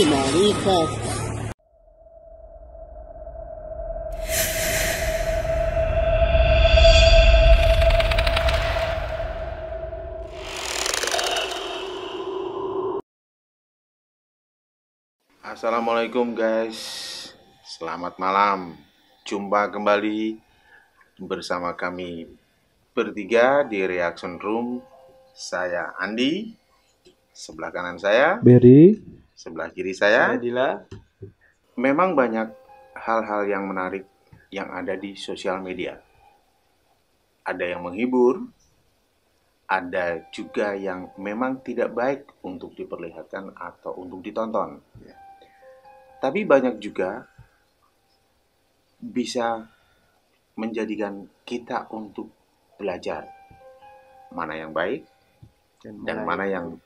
Maricas. Assalamualaikum guys, selamat malam. Jumpa kembali bersama kami bertiga di Reaction Room. Saya Andi, sebelah kanan saya Berry, sebelah kiri saya Dila. Memang banyak hal-hal yang menarik yang ada di sosial media. Ada yang menghibur, ada juga yang memang tidak baik untuk diperlihatkan atau untuk ditonton. Tapi banyak juga bisa menjadikan kita untuk belajar mana yang baik dan mana yang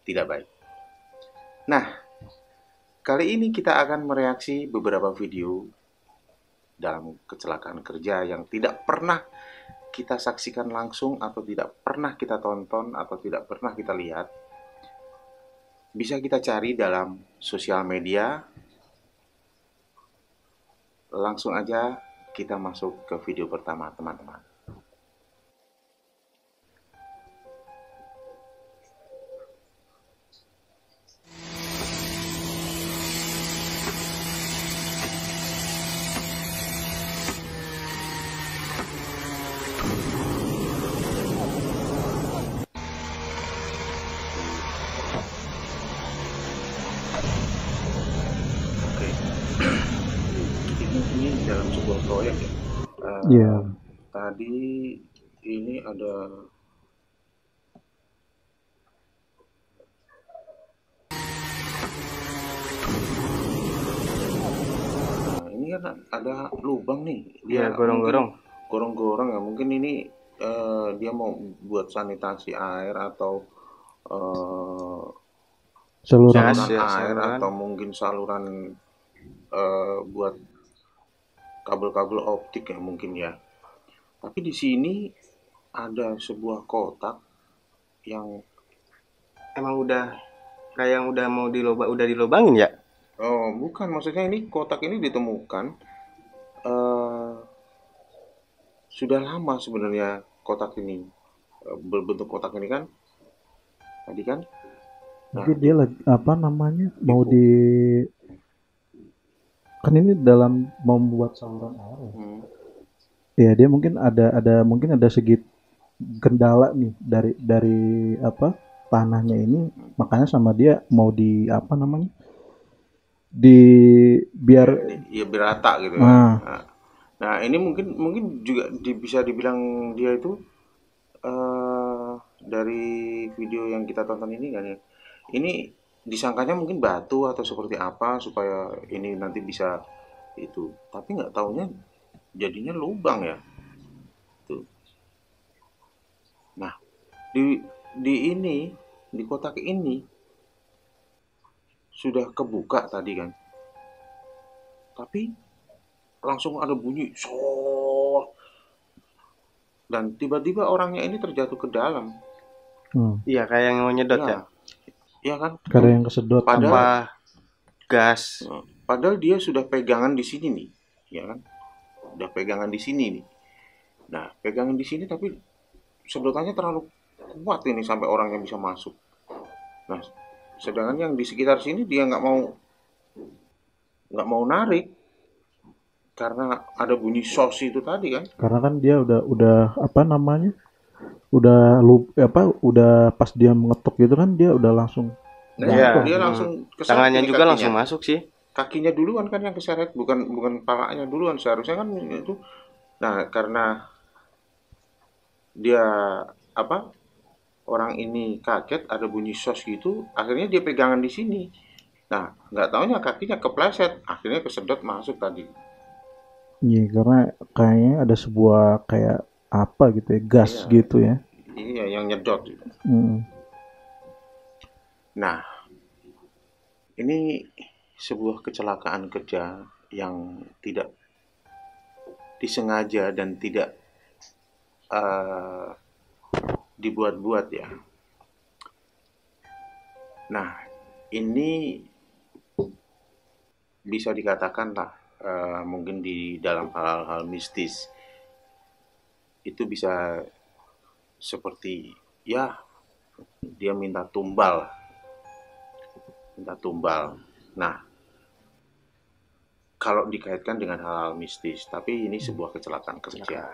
tidak baik. Nah, kali ini kita akan mereaksi beberapa video dalam kecelakaan kerja yang tidak pernah kita saksikan langsung atau tidak pernah kita tonton atau tidak pernah kita lihat. Bisa kita cari dalam sosial media. Langsung aja kita masuk ke video pertama, teman-teman. Oke. Ini dalam sebuah proyek ya. Iya. Tadi ini ada ini kan ada lubang nih. Dia gorong-gorong. Gorong-gorong ya. Mungkin ini dia mau buat sanitasi air atau saluran Gas. saluran Ya, air saluran. atau mungkin saluran buat kabel-kabel optik ya mungkin ya. Tapi di sini ada sebuah kotak yang Emang udah kayak yang udah mau dilobangin ya? bukan, maksudnya ini kotak ini ditemukan sudah lama sebenarnya. Kotak ini berbentuk kotak ini kan tadi kan. mungkin dia lagi mau di kan ini dalam membuat saluran air ya. Ya dia mungkin ada segi kendala nih dari tanahnya ini, makanya sama dia mau di biar Ya biar rata gitu ya. Nah ini mungkin juga bisa dibilang dia itu dari video yang kita tonton ini kan ya, ini disangkanya mungkin batu atau seperti apa supaya ini nanti bisa itu, tapi nggak taunya jadinya lubang ya tuh. Nah di kotak ini sudah kebuka tadi kan, tapi langsung ada bunyi sol dan tiba-tiba orangnya ini terjatuh ke dalam. Iya, kayak yang mau nyedot ya. Iya kan? karena yang kesedot Apa gas? Padahal dia sudah pegangan di sini nih, ya kan? Udah pegangan di sini nih. Nah, pegangan di sini tapi sedotannya terlalu kuat ini sampai orangnya bisa masuk. Nah, sedangkan yang di sekitar sini dia nggak mau narik karena ada bunyi sos itu tadi kan. karena kan dia udah udah pas dia mengetuk gitu kan dia udah langsung Nah, Iya. dia langsung keseret Tangannya ini juga kakinya. langsung masuk sih. Kakinya duluan kan yang keseret, bukan palanya duluan, seharusnya kan itu. Nah, karena dia orang ini kaget ada bunyi sos gitu, akhirnya dia pegangan di sini. Nah, nggak taunya kakinya kepleset, akhirnya kesedot masuk tadi. Iya, karena kayaknya ada sebuah kayak apa gitu ya, gas Iya. gitu ya. Iya, yang nyedot gitu. Nah, ini sebuah kecelakaan kerja yang tidak disengaja dan tidak dibuat-buat ya. Nah, ini bisa dikatakan lah mungkin di dalam hal-hal mistis itu bisa seperti ya dia minta tumbal. Nah, kalau dikaitkan dengan hal-hal mistis, tapi ini sebuah kecelakaan kerja.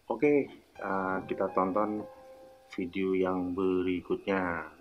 Oke, kita tonton video yang berikutnya.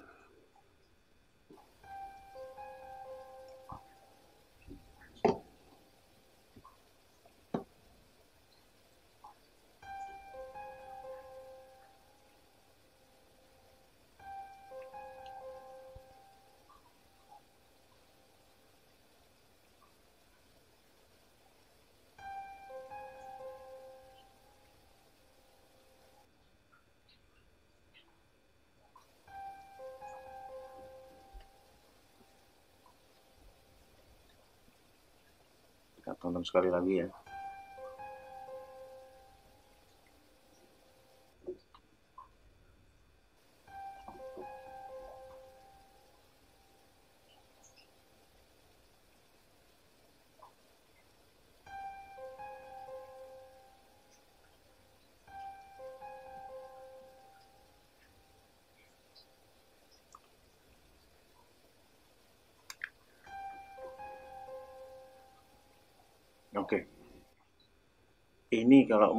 Kita tonton sekali lagi ya. Oke. Ini kalau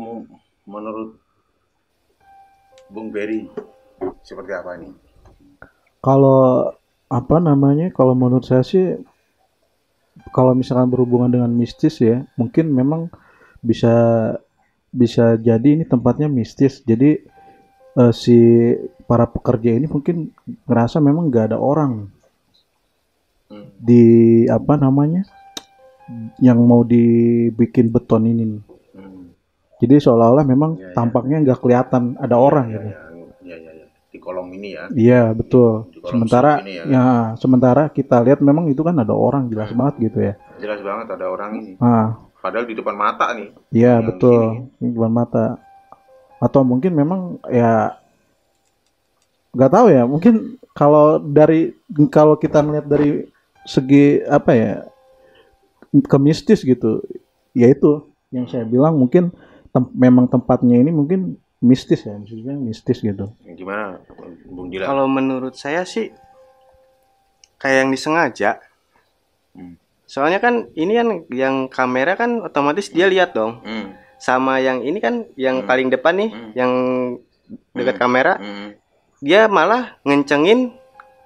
menurut Bung Berry seperti apa ini? Kalau apa namanya? Kalau menurut saya sih, kalau misalkan berhubungan dengan mistis ya, mungkin memang bisa bisa jadi ini tempatnya mistis. Jadi si para pekerja ini mungkin ngerasa memang nggak ada orang di apa namanya yang mau dibikin beton ini. Jadi seolah-olah memang tampaknya nggak kelihatan ada orang gitu. Ya. Di kolong ini ya. Iya betul. Sementara ya. Sementara kita lihat memang itu kan ada orang jelas banget gitu ya. Jelas banget ada orang ini. Padahal di depan mata nih. Iya betul. Di depan mata. Atau mungkin memang ya nggak tahu ya. Mungkin kalau kita melihat dari segi apa ya ke mistis gitu, yaitu yang saya bilang mungkin memang tempatnya ini mungkin mistis ya, maksudnya mistis gitu. Gimana Bung Dila? Kalau menurut saya sih kayak yang disengaja. Soalnya kan ini kan yang kamera kan otomatis dia lihat dong. Sama yang ini kan yang paling depan nih, yang dekat kamera, dia malah ngencengin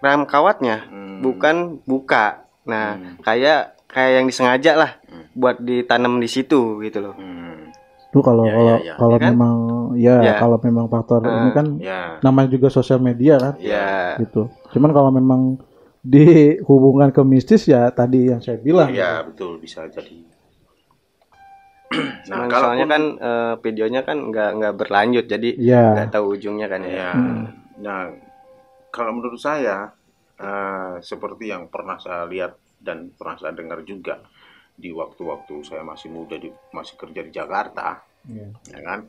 rem kawatnya, bukan buka. Nah, kayak yang disengaja lah buat ditanam di situ gitu loh. Tuh kalau kan? Memang kalau memang faktor ini kan namanya juga sosial media kan. Gitu. Cuman kalau memang dihubungkan ke mistis ya tadi yang saya bilang. Iya, betul bisa jadi. Nah, soalnya kan videonya kan nggak berlanjut jadi nggak tahu ujungnya kan ya. Nah, kalau menurut saya seperti yang pernah saya lihat dan pernah saya dengar juga di waktu-waktu saya masih muda masih kerja di Jakarta, ya kan.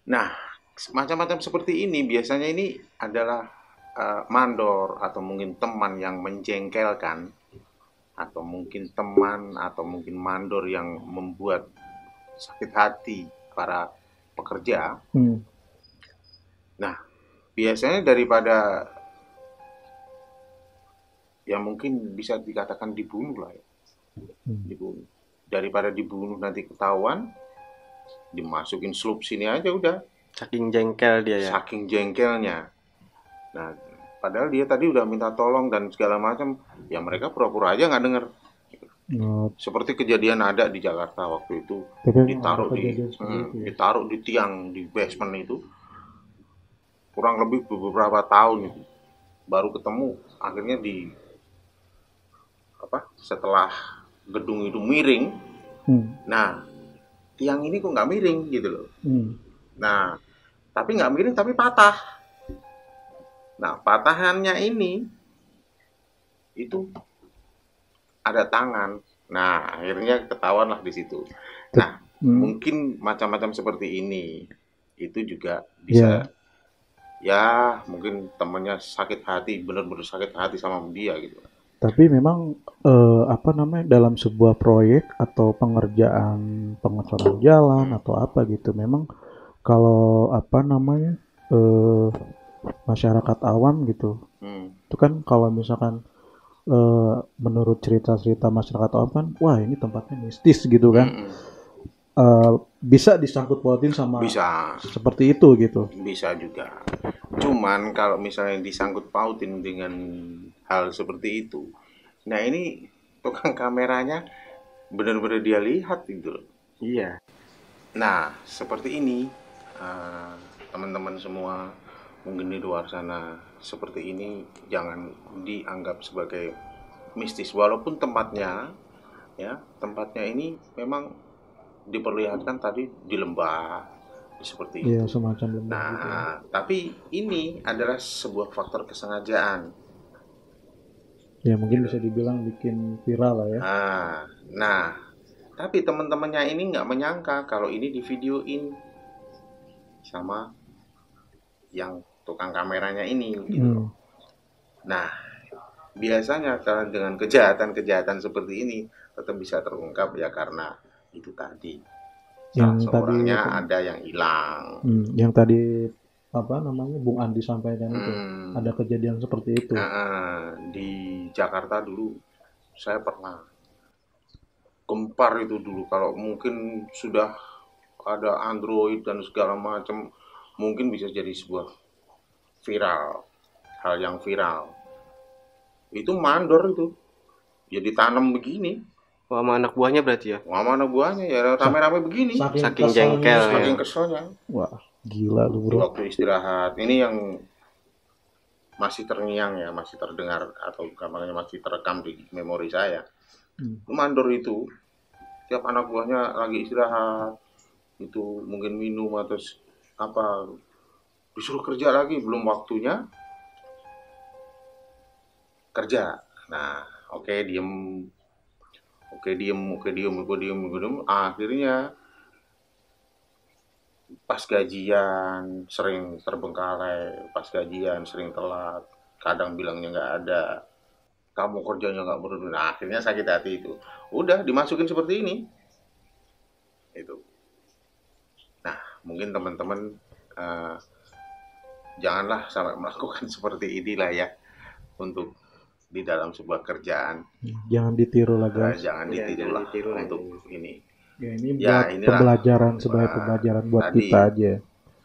Nah, macam-macam seperti ini biasanya ini adalah mandor atau mungkin teman yang menjengkelkan, atau mungkin teman atau mungkin mandor yang membuat sakit hati para pekerja. Nah, biasanya daripada ya mungkin bisa dikatakan dibunuh lah ya. Dibunuh. Daripada dibunuh nanti ketahuan, dimasukin slup sini aja udah. Saking jengkel dia ya. Saking jengkelnya. Nah, padahal dia tadi udah minta tolong dan segala macam, ya mereka pura-pura aja nggak denger. Seperti kejadian ada di Jakarta waktu itu, ditaruh di tiang di basement itu, kurang lebih beberapa tahun itu, baru ketemu akhirnya setelah gedung itu miring. Nah, tiang ini kok nggak miring gitu loh. Nah, tapi nggak miring tapi patah. Nah, patahannya ini itu ada tangan. Nah, akhirnya ketahuan lah di situ. Nah, mungkin macam-macam seperti ini itu juga bisa ya mungkin temennya sakit hati, bener-bener sakit hati sama dia gitu. Tapi memang apa namanya, dalam sebuah proyek atau pengerjaan pengecoran jalan atau apa gitu, memang kalau apa namanya, masyarakat awam gitu, itu kan kalau misalkan menurut cerita-cerita masyarakat awam kan, wah ini tempatnya mistis gitu kan. Bisa disangkut pautin sama Bisa seperti itu gitu. bisa juga. Cuman kalau misalnya disangkut pautin dengan hal seperti itu, nah ini tukang kameranya benar-benar dia lihat gitu loh. Iya. Nah seperti ini, teman-teman semua mungkin di luar sana, seperti ini jangan dianggap sebagai mistis, walaupun tempatnya ini memang diperlihatkan tadi di lembah seperti itu. Iya, semacam lembah Nah, gitu ya. tapi ini adalah sebuah faktor kesengajaan. Ya mungkin bisa dibilang bikin viral lah ya. Nah, tapi teman-temannya ini nggak menyangka kalau ini divideoin sama yang tukang kameranya ini gitu. Nah, biasanya dengan kejahatan-kejahatan seperti ini tetap bisa terungkap ya karena itu tadi. Yang Seorangnya tadi ada yang hilang. yang tadi apa namanya Bung Andi sampaikan itu, ada kejadian seperti itu. Di Jakarta dulu saya pernah gempar itu dulu, kalau mungkin sudah ada Android dan segala macam, mungkin bisa jadi sebuah viral, hal yang viral. Itu mandor itu, jadi tanam begini. Wah, sama anak buahnya berarti ya? Wah, mana buahnya ya rame-rame begini. Saking jengkel ya. Saking keselnya. Wah, gila lu bro. Waktu istirahat, ini yang masih terngiang ya, masih terdengar atau kamarnya masih terekam di memori saya. Mandor itu, tiap anak buahnya lagi istirahat, itu mungkin minum atau apa, disuruh kerja lagi, belum waktunya kerja. Nah, oke, diem. Akhirnya pas gajian sering terbengkalai, pas gajian sering telat, kadang bilangnya nggak ada, kamu kerjanya nggak benar. Nah, akhirnya sakit hati itu. Udah dimasukin seperti ini. Itu. Nah, mungkin teman-teman janganlah sampai melakukan seperti inilah ya untuk di dalam sebuah kerjaan. Jangan ditiru lah guys. Jangan ditiru lah untuk ini. Ya ini buat pembelajaran, sebagai pembelajaran buat kita aja.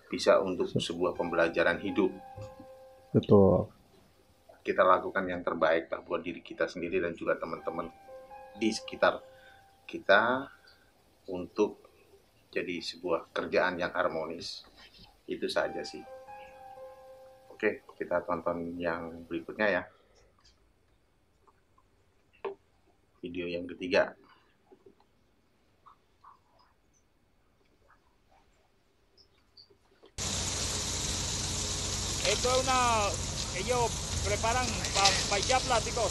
Bisa untuk sebuah pembelajaran hidup. Betul. Kita lakukan yang terbaik lah buat diri kita sendiri dan juga teman-teman di sekitar kita untuk jadi sebuah kerjaan yang harmonis. Itu saja sih. Oke, kita tonton yang berikutnya ya. Video yang ketiga. Esto es ellos preparan para echar plástico.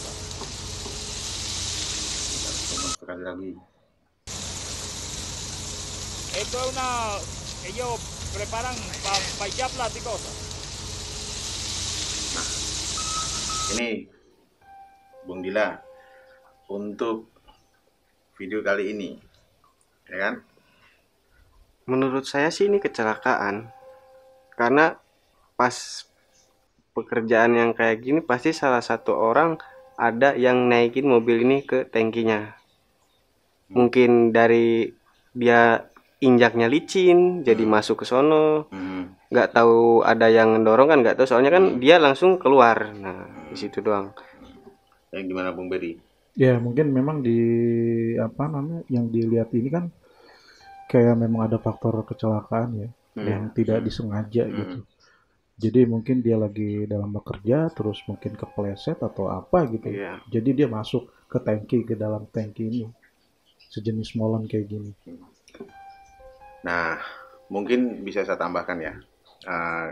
Sekali lagi. Esto es ellos preparan para echar plástico. Nah, ini Bung Dila untuk video kali ini, ya kan? Menurut saya sih ini kecelakaan, karena pas pekerjaan yang kayak gini pasti salah satu orang ada yang naikin mobil ini ke tangkinya. Mungkin dari dia injaknya licin, jadi masuk ke sono, nggak tahu ada yang mendorong kan, nggak tahu, soalnya kan dia langsung keluar. Nah, di situ doang. Yang gimana Bung Bedi? Ya mungkin memang di apa namanya yang dilihat ini kan kayak memang ada faktor kecelakaan ya, yang tidak disengaja gitu. Jadi mungkin dia lagi dalam bekerja terus mungkin kepleset atau apa gitu. Jadi dia masuk ke tangki, ke dalam tangki ini, sejenis molen kayak gini. Nah, mungkin bisa saya tambahkan ya,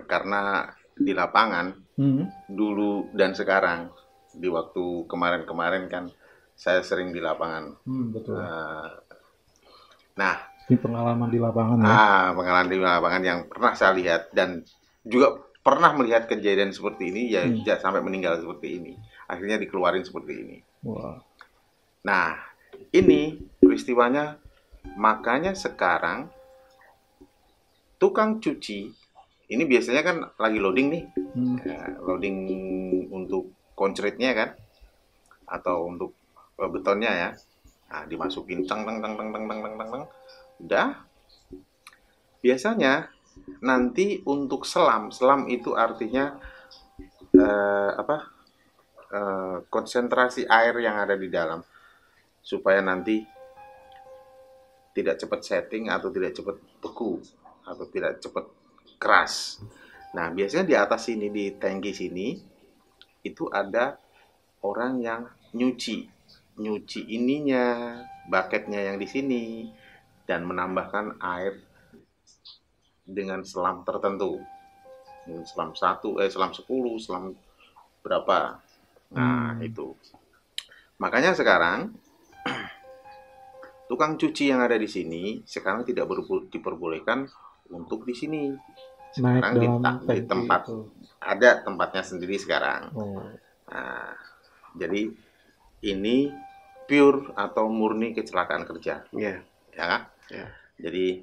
karena di lapangan dulu dan sekarang, di waktu kemarin-kemarin kan saya sering di lapangan. Betul. Nah, ini pengalaman di lapangan ya. Pengalaman di lapangan yang pernah saya lihat dan juga pernah melihat kejadian seperti ini ya, sampai meninggal seperti ini. Akhirnya dikeluarin seperti ini. Wah. Nah, ini peristiwanya, makanya sekarang tukang cuci ini biasanya kan lagi loading nih, loading untuk konkretnya kan, atau untuk betonnya ya. Nah, dimasukin tang, udah. Biasanya nanti untuk selam itu artinya konsentrasi air yang ada di dalam, supaya nanti tidak cepat setting atau tidak cepat beku atau tidak cepat keras. Nah, biasanya di atas sini, di tangki sini itu ada orang yang nyuci ininya, bucketnya yang di sini, dan menambahkan air dengan selam tertentu. Selam 1, selam 10, selam berapa. Nah, itu. Makanya sekarang tukang cuci yang ada di sini sekarang tidak diperbolehkan untuk di sini. Sekarang di tempat itu. Ada tempatnya sendiri sekarang. Nah, jadi ini pure atau murni kecelakaan kerja. Ya kan? Jadi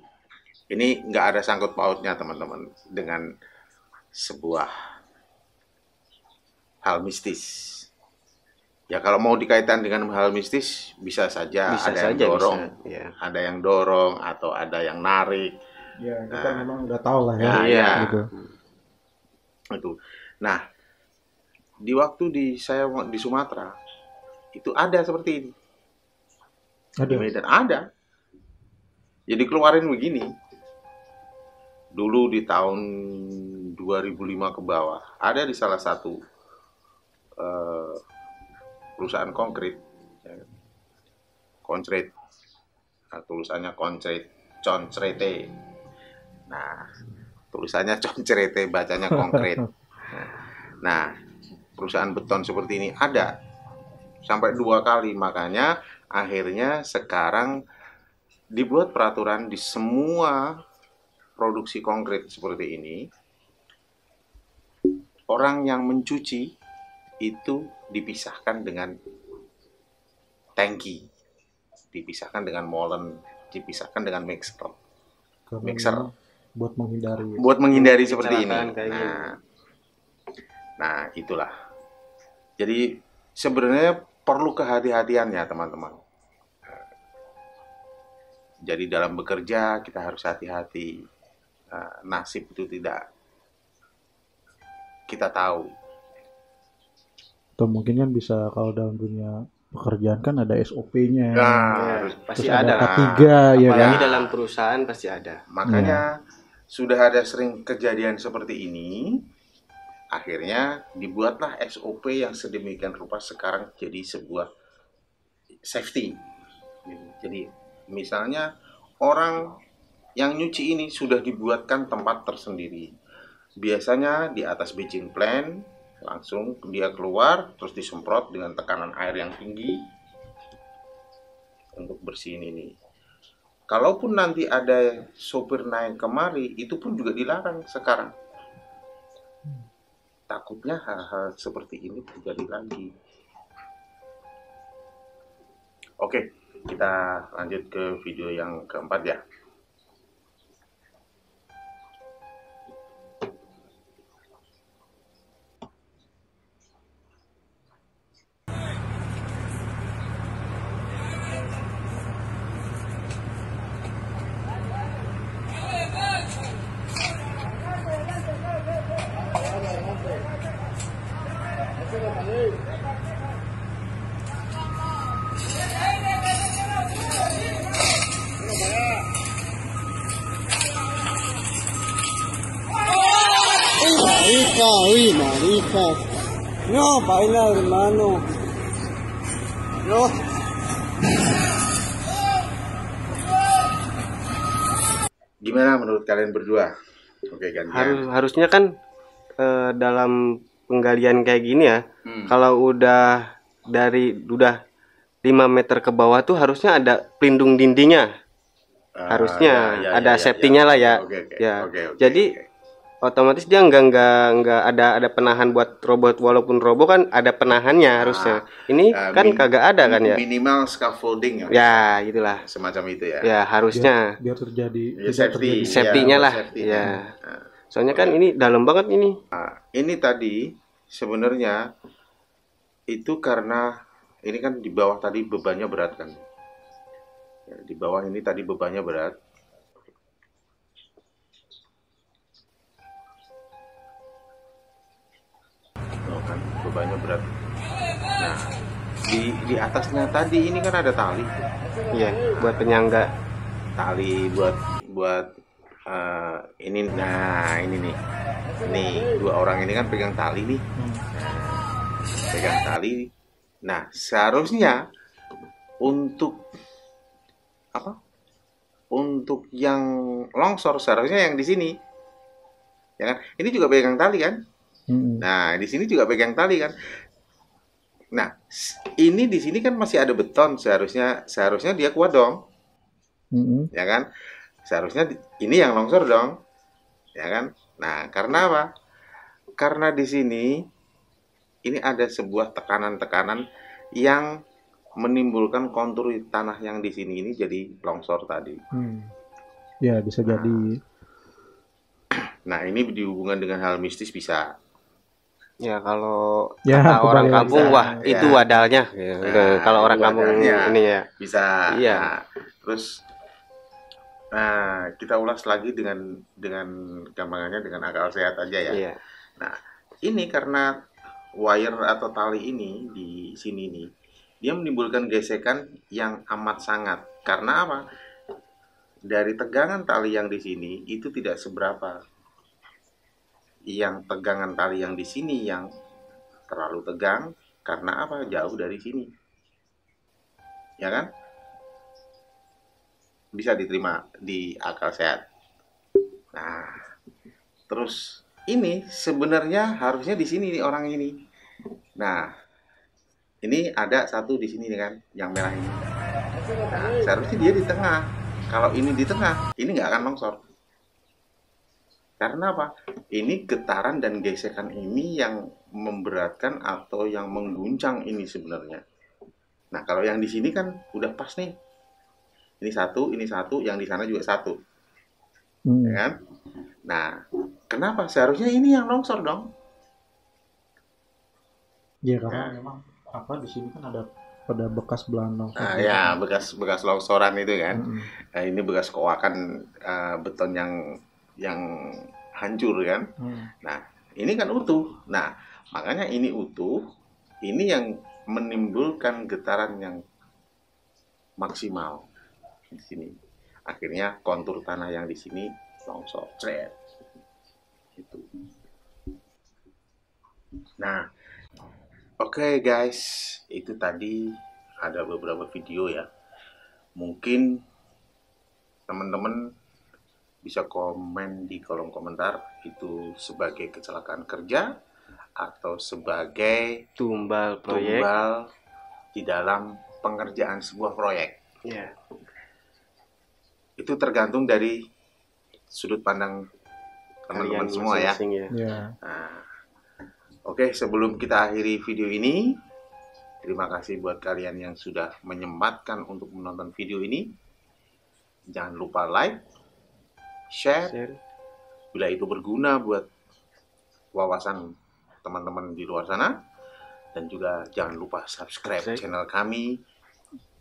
ini nggak ada sangkut pautnya teman-teman dengan sebuah hal mistis. Ya kalau mau dikaitkan dengan hal mistis bisa saja, ada yang dorong, ada yang dorong atau ada yang narik. Ya, kita memang udah tahu lah ya. Gitu. Itu. Nah, di waktu saya di Sumatera itu ada seperti ini. Di Medan ada. Jadi keluarin begini. Dulu di tahun 2005 ke bawah ada di salah satu perusahaan konkret. Nah, tulisannya concrete. Nah, tulisannya concrete, bacanya konkret. Nah, perusahaan beton seperti ini ada sampai 2 kali, makanya akhirnya sekarang dibuat peraturan di semua produksi konkret seperti ini, orang yang mencuci itu dipisahkan dengan tangki, dipisahkan dengan molen, dipisahkan dengan mixer buat menghindari seperti ini. Nah, itulah. Jadi sebenarnya perlu kehati-hatian ya teman-teman. Jadi dalam bekerja kita harus hati-hati. Nasib itu tidak kita tahu. Atau mungkin kan bisa kalau dalam dunia pekerjaan kan ada SOP-nya. Pasti ada. K3 ya kan. Apalagi dalam perusahaan pasti ada. Makanya sudah ada sering kejadian seperti ini. Akhirnya dibuatlah SOP yang sedemikian rupa sekarang jadi sebuah safety. Jadi misalnya orang yang nyuci ini sudah dibuatkan tempat tersendiri. Biasanya di atas batching plant, langsung dia keluar terus disemprot dengan tekanan air yang tinggi untuk bersihin ini. Kalaupun nanti ada sopir naik kemari, itu pun juga dilarang sekarang. Takutnya hal-hal seperti ini terjadi lagi. Oke, kita lanjut ke video yang keempat ya. Marica. No, baila, hermano. No. Gimana menurut kalian berdua? Oke, harusnya kan dalam penggalian kayak gini ya, kalau udah 5 meter ke bawah tuh harusnya ada pelindung dindingnya. Harusnya ada safety-nya lah ya. Oke. Jadi otomatis dia nggak ada penahan buat robot, walaupun robot kan ada penahannya harusnya. Ini kan kagak ada kan ya. Minimal scaffolding ya gitulah, semacam itu ya. Ya harusnya biar terjadi safety-nya lah ya. Soalnya kan ini dalam banget ini. Ini tadi sebenarnya itu karena ini kan di bawah tadi bebannya berat kan ya, di bawah ini tadi bebannya berat. Kan bebannya berat. Nah, di atasnya tadi ini kan ada tali. Iya, buat penyangga. Tali buat ini. Nah, ini nih. Nih, dua orang ini kan pegang tali nih. Pegang tali. Nah, seharusnya untuk apa? Untuk yang longsor seharusnya yang di sini. Ya kan? Ini juga pegang tali kan? Nah, di sini juga pegang tali kan. Nah, ini di sini kan masih ada beton, seharusnya dia kuat dong. Ya kan? Seharusnya ini yang longsor dong. Ya kan? Nah, karena apa? Karena di sini ini ada sebuah tekanan-tekanan yang menimbulkan kontur tanah yang di sini ini jadi longsor tadi. Ya, bisa jadi. Nah, ini dihubungkan dengan hal mistis bisa. Ya kalau Ya, kata orang kembali kampung, lagi. wah itu wadalnya. Ya, udah, kalau orang itu kampung wadalnya. ini ya. Bisa. Iya. Nah, terus kita ulas lagi dengan gampangannya dengan akal sehat aja ya. Iya. Nah, ini karena wire atau tali ini di sini nih, dia menimbulkan gesekan yang amat sangat. Karena apa? Dari tegangan tali yang di sini itu tidak seberapa. Yang tegangan tali yang di sini yang terlalu tegang karena apa? Jauh dari sini. Ya kan? Bisa diterima di akal sehat. Nah, terus ini sebenarnya harusnya di sini nih orang ini. Nah, ini ada satu di sini nih kan, yang merah ini. Nah, seharusnya dia di tengah. Kalau ini di tengah, ini nggak akan longsor. Karena apa? Ini getaran dan gesekan ini yang memberatkan atau yang mengguncang ini sebenarnya. Nah, kalau yang di sini kan udah pas nih. Ini satu, yang di sana juga satu. Ya kan? Nah, kenapa? Seharusnya ini yang longsor dong. Ya, karena memang apa di sini kan ada bekas belang longsor. Nah, ya, bekas longsoran itu kan. Nah, ini bekas koakan beton yang hancur kan. Nah, ini kan utuh. Nah, makanya ini utuh. Ini yang menimbulkan getaran yang maksimal di sini. Akhirnya kontur tanah yang di sini longsor. Gitu. Nah, oke guys, itu tadi ada beberapa video ya. Mungkin teman-teman bisa komen di kolom komentar itu sebagai kecelakaan kerja atau sebagai Tumbal proyek. tumbal di dalam pengerjaan sebuah proyek. Ya. Itu tergantung dari sudut pandang teman-teman semua ya. Nah, oke, sebelum kita akhiri video ini, terima kasih buat kalian yang sudah menyempatkan untuk menonton video ini. Jangan lupa like, share, bila itu berguna buat wawasan teman-teman di luar sana. Dan juga jangan lupa subscribe channel kami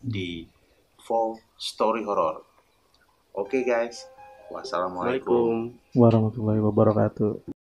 di Full Story Horror. Oke guys, wassalamualaikum warahmatullahi wabarakatuh.